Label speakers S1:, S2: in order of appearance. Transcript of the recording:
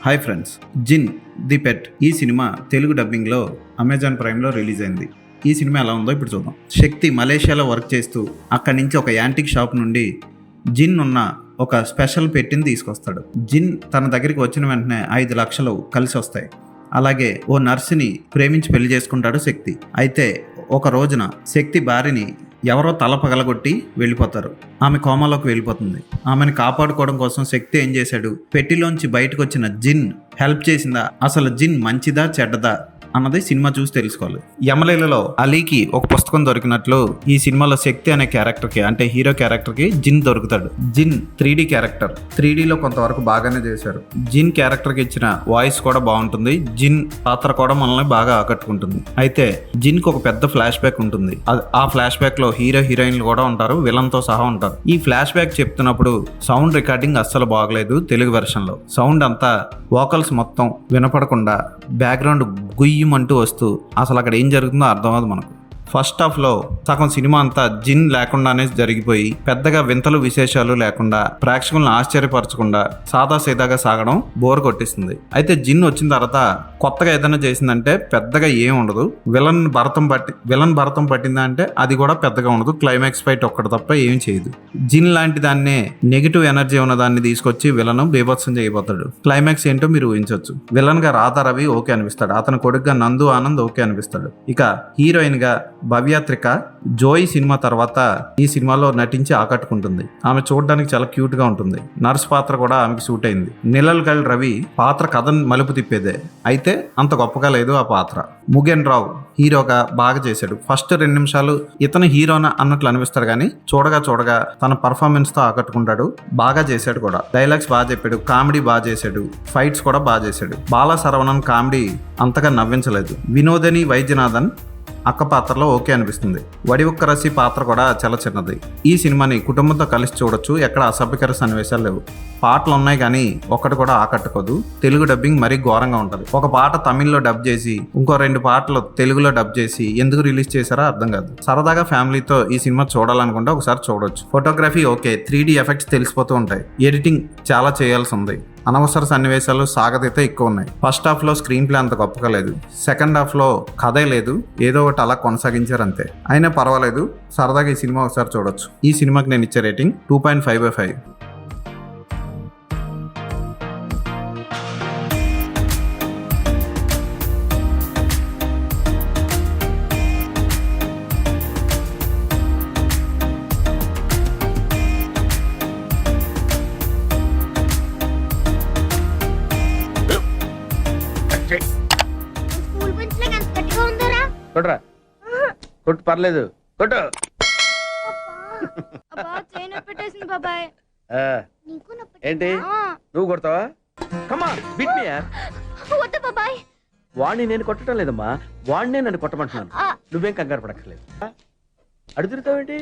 S1: Hi friends, gin the పెట్ ఈ cinema Telugu డబ్బింగ్లో Amazon ప్రైమ్లో release అయింది. ఈ సినిమా ఎలా ఉందో ఇప్పుడు చూద్దాం. శక్తి మలేషియాలో వర్క్ చేస్తూ అక్కడి నుంచి ఒక యాంటిక్ షాప్ నుండి జిన్ ఉన్న ఒక స్పెషల్ పెట్టిని తీసుకొస్తాడు. జిన్ తన దగ్గరికి వచ్చిన వెంటనే 5 లక్షలు కలిసి వస్తాయి. అలాగే ఓ నర్సుని ప్రేమించి పెళ్లి చేసుకుంటాడు శక్తి. అయితే ఒక రోజున శక్తి భార్యని ఎవరో తల పగలగొట్టి వెళ్ళిపోతారు. ఆమె కోమాలోకి వెళ్ళిపోతుంది. ఆమెను కాపాడుకోవడం కోసం శక్తి ఏం చేశాడు, పెట్టిలోంచి బయటకు వచ్చిన జిన్ హెల్ప్ చేసిందా, అసలు జిన్ మంచిదా చెడ్డదా అన్నది సినిమా చూసి తెలుసుకోవాలి. యమలీలలో అలీకి ఒక పుస్తకం దొరికినట్లు ఈ సినిమాలో శక్తి అనే క్యారెక్టర్కి, అంటే హీరో క్యారెక్టర్కి జిన్ దొరుకుతాడు. జిన్ 3D క్యారెక్టర్. 3Dలో కొంతవరకు బాగానే చేశారు. జిన్ క్యారెక్టర్కి ఇచ్చిన వాయిస్ కూడా బాగుంటుంది. జిన్ పాత్ర కూడా మనల్ని బాగా ఆకట్టుకుంటుంది. అయితే జిన్కి ఒక పెద్ద ఫ్లాష్ బ్యాక్ ఉంటుంది. ఆ ఫ్లాష్ బ్యాక్ లో హీరో హీరోయిన్లు కూడా ఉంటారు, విలన్ తో సహా ఉంటారు. ఈ ఫ్లాష్ బ్యాక్ చెప్తున్నప్పుడు సౌండ్ రికార్డింగ్ అస్సలు బాగలేదు. తెలుగు వెర్షన్ లో సౌండ్ అంతా వోకల్స్ మొత్తం వినపడకుండా బ్యాక్గ్రౌండ్ గుయ్యమంటూ వస్తూ అసలు అక్కడ ఏం జరుగుతుందో అర్థం అవ్వదు మనకు. ఫస్ట్ హాఫ్లో సగం సినిమా అంతా జిన్ లేకుండానే జరిగిపోయి పెద్దగా వింతలు విశేషాలు లేకుండా ప్రేక్షకులను ఆశ్చర్యపరచకుండా సాదా సీదాగా సాగడం బోర్ కొట్టిస్తుంది. అయితే జిన్ వచ్చిన తర్వాత కొత్తగా ఏదైనా చేసిందంటే పెద్దగా ఏం ఉండదు. విలన్ భరతం పట్టిందా అంటే అది కూడా పెద్దగా ఉండదు. క్లైమాక్స్ ఫైట్ ఒక్కటి తప్ప ఏం చేయదు. జిన్ లాంటి దాన్నే నెగిటివ్ ఎనర్జీ ఉన్న దాన్ని తీసుకొచ్చి విలన్ బీభత్సం చేయబోతాడు. క్లైమాక్స్ ఏంటో మీరు ఊహించవచ్చు. విలన్ గా రాధా రవి ఓకే అనిపిస్తాడు. అతని కొడుకుగా నందు ఆనంద్ ఓకే అనిపిస్తాడు. ఇక హీరోయిన్ గా భవ్యాత్రిక జోయి సినిమా తర్వాత ఈ సినిమాలో నటించి ఆకట్టుకుంటుంది. ఆమె చూడడానికి చాలా క్యూట్ గా ఉంటుంది. నర్స్ పాత్ర కూడా ఆమెకి సూట్ అయింది. నిలల్గల్ రవి పాత్ర కథను మలుపు తిప్పేదే, అయితే అంత గొప్పగా లేదు ఆ పాత్ర. ముగేన్ రావు హీరోగా బాగా చేశాడు. ఫస్ట్ 2 నిమిషాలు ఇతను హీరోనా అన్నట్లు అనిపిస్తాడు, కానీ చూడగా తన పర్ఫార్మెన్స్ తో ఆకట్టుకుంటాడు. బాగా చేశాడు కూడా. డైలాగ్స్ బాగా చెప్పాడు, కామెడీ బాగా చేశాడు, ఫైట్స్ కూడా బాగా చేశాడు. బాలా శరవణన్ కామెడీ అంతగా నవ్వించలేదు. వినోదని వైద్యనాథన్ అక్క పాత్రలో ఓకే అనిపిస్తుంది. వడివుక్క రసి పాత్ర కూడా చాలా చిన్నది. ఈ సినిమాని కుటుంబంతో కలిసి చూడొచ్చు. ఎక్కడ అసభ్యకర సన్నివేశాలు లేవు. పాటలు ఉన్నాయి కానీ ఒక్కటి కూడా ఆకట్టుకోదు. తెలుగు డబ్బింగ్ మరీ ఘోరంగా ఉంటుంది. ఒక పాట తమిళ్లో డబ్ చేసి ఇంకో 2 పాటలు తెలుగులో డబ్ చేసి ఎందుకు రిలీజ్ చేశారో అర్థం కాదు. సరదాగా ఫ్యామిలీతో ఈ సినిమా చూడాలనుకుంటే ఒకసారి చూడొచ్చు. ఫోటోగ్రఫీ ఓకే, 3D ఎఫెక్ట్స్ తెలిసిపోతూ ఉంటాయి. ఎడిటింగ్ చాలా చేయాల్సి ఉంది. అనవసర సన్నివేశాలు సాగతీత ఎక్కువ ఉన్నాయి. ఫస్ట్ హాఫ్ లో స్క్రీన్ ప్లే అంత గొప్పగా లేదు. సెకండ్ హాఫ్ లో కథే లేదు, ఏదో ఒకటి అలా కొనసాగించారు అంతే. అయినా పర్వాలేదు, సరదాగా ఈ సినిమా ఒకసారి చూడొచ్చు. ఈ సినిమాకి నేను ఇచ్చే రేటింగ్ 2.5/5.
S2: స్కూల్ బెంచ్ లో ఎంత గట్టిగా ఉందరా?
S3: కొట్రా, కొట్టు, పర్లేదు, కొట్టు.
S2: అబ్బా చైన్ పెట్టేసింది బాబాయ్.
S3: ఆ,
S2: నీకు నొప్పి
S3: ఏంటి నువ్వు కొడతావా? కమా బిట్ మీ యార్.
S2: వద్దు బాబాయ్.
S3: వాణ్ణి నేను కొట్టడం లేదమ్మా, వాణ్ణే నన్ను కొట్టమంటున్నాను. నువ్వేం కంగారు పడక్కర్లేదు. అడుగుతావేంటి?